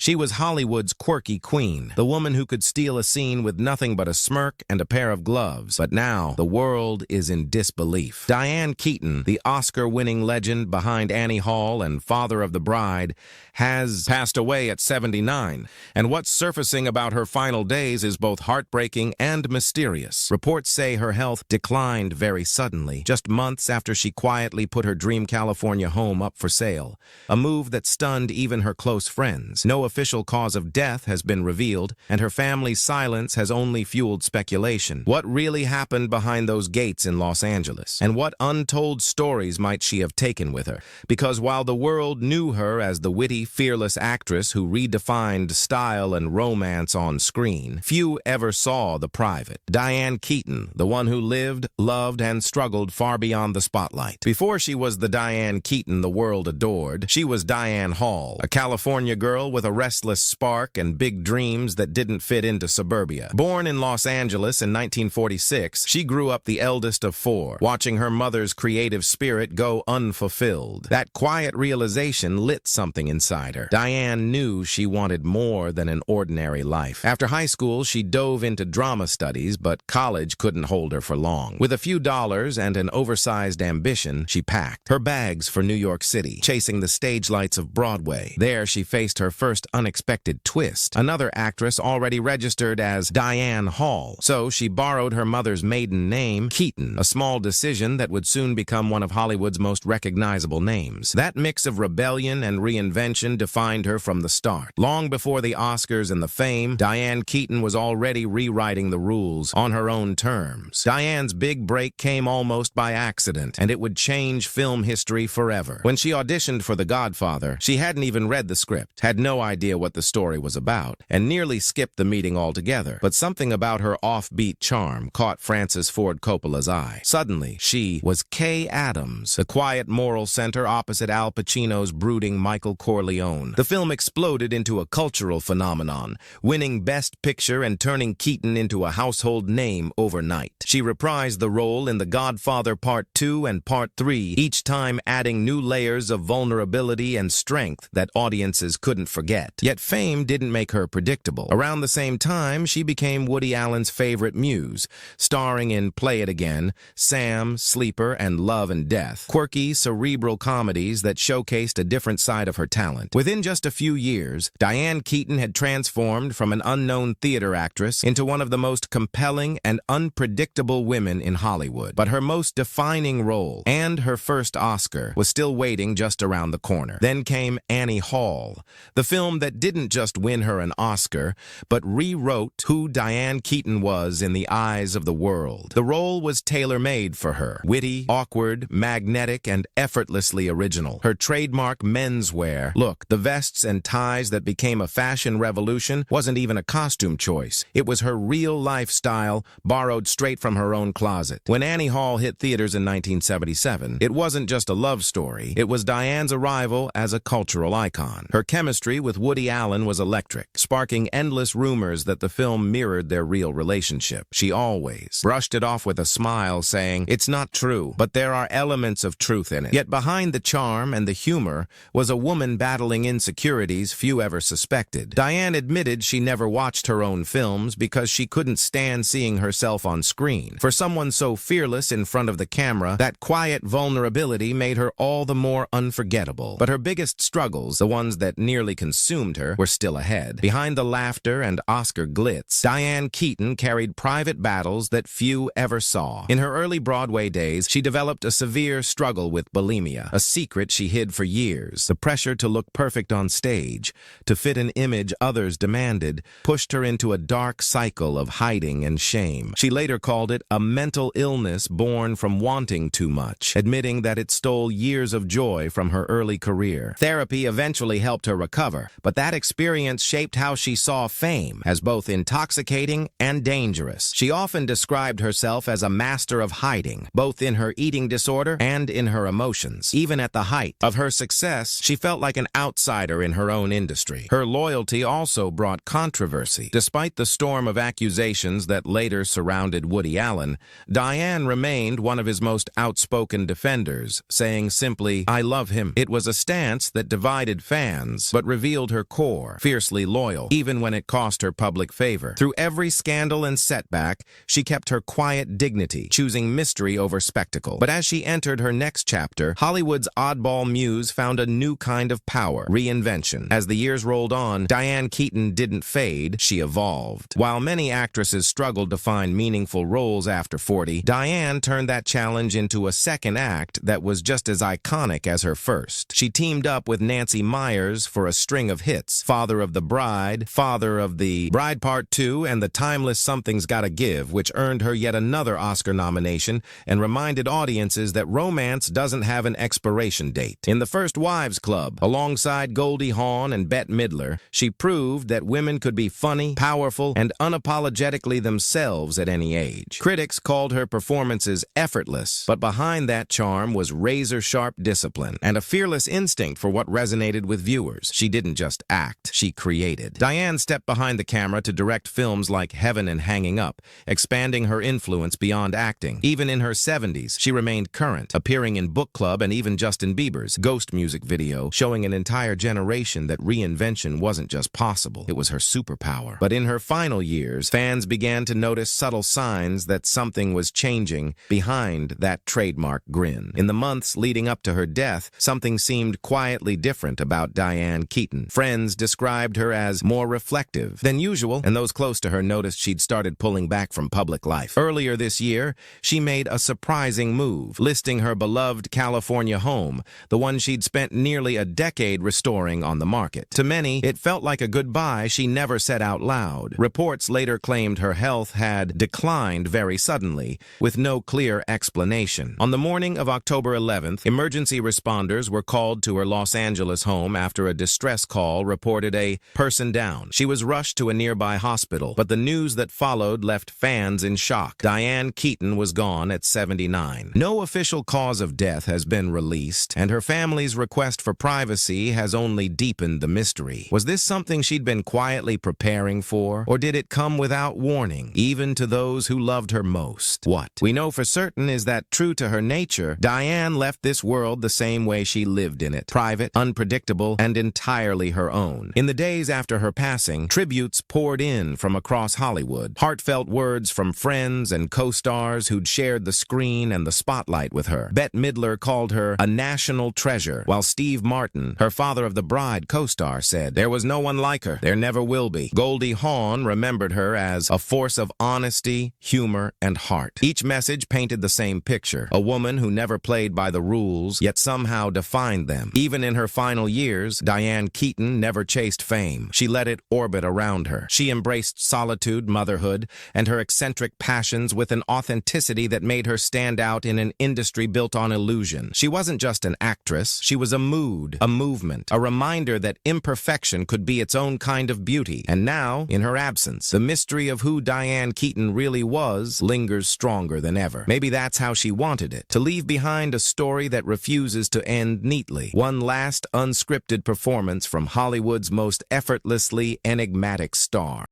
She was Hollywood's quirky queen, the woman who could steal a scene with nothing but a smirk and a pair of gloves. But now, the world is in disbelief. Diane Keaton, the Oscar-winning legend behind Annie Hall and father of the bride, has passed away at 79, and what's surfacing about her final days is both heartbreaking and mysterious. Reports say her health declined very suddenly, just months after she quietly put her dream California home up for sale, a move that stunned even her close friends. No official cause of death has been revealed, and her family's silence has only fueled speculation. What really happened behind those gates in Los Angeles? And what untold stories might she have taken with her? Because while the world knew her as the witty, fearless actress who redefined style and romance on screen, few ever saw the private. Diane Keaton, the one who lived, loved, and struggled far beyond the spotlight. Before she was the Diane Keaton the world adored, she was Diane Hall, a California girl with a restless spark and big dreams that didn't fit into suburbia. Born in Los Angeles in 1946, she grew up the eldest of four, watching her mother's creative spirit go unfulfilled. That quiet realization lit something inside her. Diane knew she wanted more than an ordinary life. After high school, she dove into drama studies, but college couldn't hold her for long. With a few dollars and an oversized ambition, she packed her bags for New York City, chasing the stage lights of Broadway. There, she faced her first unexpected twist. Another actress already registered as Diane Hall, so she borrowed her mother's maiden name, Keaton, a small decision that would soon become one of Hollywood's most recognizable names. That mix of rebellion and reinvention defined her from the start. Long before the Oscars and the fame, Diane Keaton was already rewriting the rules on her own terms. Diane's big break came almost by accident, and it would change film history forever. When she auditioned for The Godfather, she hadn't even read the script, had no idea what the story was about, and nearly skipped the meeting altogether. But something about her offbeat charm caught Francis Ford Coppola's eye. Suddenly, she was Kay Adams, the quiet moral center opposite Al Pacino's brooding Michael Corleone. The film exploded into a cultural phenomenon, winning Best Picture and turning Keaton into a household name overnight. She reprised the role in The Godfather Part 2 and Part 3, each time adding new layers of vulnerability and strength that audiences couldn't forget. Yet fame didn't make her predictable. Around the same time, she became Woody Allen's favorite muse, starring in Play It Again, Sam, Sleeper, and Love and Death, quirky, cerebral comedies that showcased a different side of her talent. Within just a few years, Diane Keaton had transformed from an unknown theater actress into one of the most compelling and unpredictable women in Hollywood. But her most defining role, and her first Oscar, was still waiting just around the corner. Then came Annie Hall, the film that didn't just win her an Oscar, but rewrote who Diane Keaton was in the eyes of the world. The role was tailor-made for her. Witty, awkward, magnetic, and effortlessly original. Her trademark menswear look, the vests and ties that became a fashion revolution, wasn't even a costume choice. It was her real lifestyle, borrowed straight from her own closet. When Annie Hall hit theaters in 1977, it wasn't just a love story. It was Diane's arrival as a cultural icon. Her chemistry with Woody Allen was electric, sparking endless rumors that the film mirrored their real relationship. She always brushed it off with a smile, saying, "It's not true, but there are elements of truth in it." Yet behind the charm and the humor was a woman battling insecurities few ever suspected. Diane admitted she never watched her own films because she couldn't stand seeing herself on screen. For someone so fearless in front of the camera, that quiet vulnerability made her all the more unforgettable. But her biggest struggles, the ones that nearly consumed her, were still ahead. Behind the laughter and Oscar glitz, Diane Keaton carried private battles that few ever saw. In her early Broadway days, she developed a severe struggle with bulimia, a secret she hid for years. The pressure to look perfect on stage, to fit an image others demanded, pushed her into a dark cycle of hiding and shame. She later called it a mental illness born from wanting too much, admitting that it stole years of joy from her early career. Therapy eventually helped her recover, but that experience shaped how she saw fame as both intoxicating and dangerous. She often described herself as a master of hiding, both in her eating disorder and in her emotions. Even at the height of her success, she felt like an outsider in her own industry. Her loyalty also brought controversy. Despite the storm of accusations that later surrounded Woody Allen, Diane remained one of his most outspoken defenders, saying simply, "I love him." It was a stance that divided fans, but revealed held her core, fiercely loyal, even when it cost her public favor. Through every scandal and setback, she kept her quiet dignity, choosing mystery over spectacle. But as she entered her next chapter, Hollywood's oddball muse found a new kind of power: reinvention. As the years rolled on, Diane Keaton didn't fade, she evolved. While many actresses struggled to find meaningful roles after 40, Diane turned that challenge into a second act that was just as iconic as her first. She teamed up with Nancy Meyers for a string of hits: Father of the Bride, Father of the Bride Part 2, and the timeless Something's Gotta Give, which earned her yet another Oscar nomination and reminded audiences that romance doesn't have an expiration date. In The First Wives Club, alongside Goldie Hawn and Bette Midler, she proved that women could be funny, powerful, and unapologetically themselves at any age. Critics called her performances effortless, but behind that charm was razor-sharp discipline and a fearless instinct for what resonated with viewers. She didn't just act, she created. Diane stepped behind the camera to direct films like Heaven and Hanging Up, expanding her influence beyond acting. Even in her 70s, she remained current, appearing in Book Club and even Justin Bieber's Ghost music video, showing an entire generation that reinvention wasn't just possible, it was her superpower. But in her final years, fans began to notice subtle signs that something was changing behind that trademark grin. In the months leading up to her death, something seemed quietly different about Diane Keaton. Friends described her as more reflective than usual, and those close to her noticed she'd started pulling back from public life. Earlier this year, she made a surprising move, listing her beloved California home, the one she'd spent nearly a decade restoring, on the market. To many, it felt like a goodbye she never said out loud. Reports later claimed her health had declined very suddenly, with no clear explanation. On the morning of October 11th, emergency responders were called to her Los Angeles home after a distress call reported a person down. She was rushed to a nearby hospital, but the news that followed left fans in shock. Diane Keaton was gone at 79. No official cause of death has been released, and her family's request for privacy has only deepened the mystery. Was this something she'd been quietly preparing for, or did it come without warning, even to those who loved her most? What we know for certain is that, true to her nature, Diane left this world the same way she lived in it: private, unpredictable, and entirely her own. In the days after her passing, tributes poured in from across Hollywood, heartfelt words from friends and co-stars who'd shared the screen and the spotlight with her. Bette Midler called her a national treasure, while Steve Martin, her Father of the Bride co-star, said, "There was no one like her. There never will be." Goldie Hawn remembered her as a force of honesty, humor, and heart. Each message painted the same picture: a woman who never played by the rules, yet somehow defined them. Even in her final years, Diane Keaton never chased fame. She let it orbit around her. She embraced solitude, motherhood, and her eccentric passions with an authenticity that made her stand out in an industry built on illusion. She wasn't just an actress, she was a mood, a movement, a reminder that imperfection could be its own kind of beauty. And now, in her absence, the mystery of who Diane Keaton really was lingers stronger than ever. Maybe that's how she wanted it: to leave behind a story that refuses to end neatly. One last unscripted performance from Hollywood's most effortlessly enigmatic star.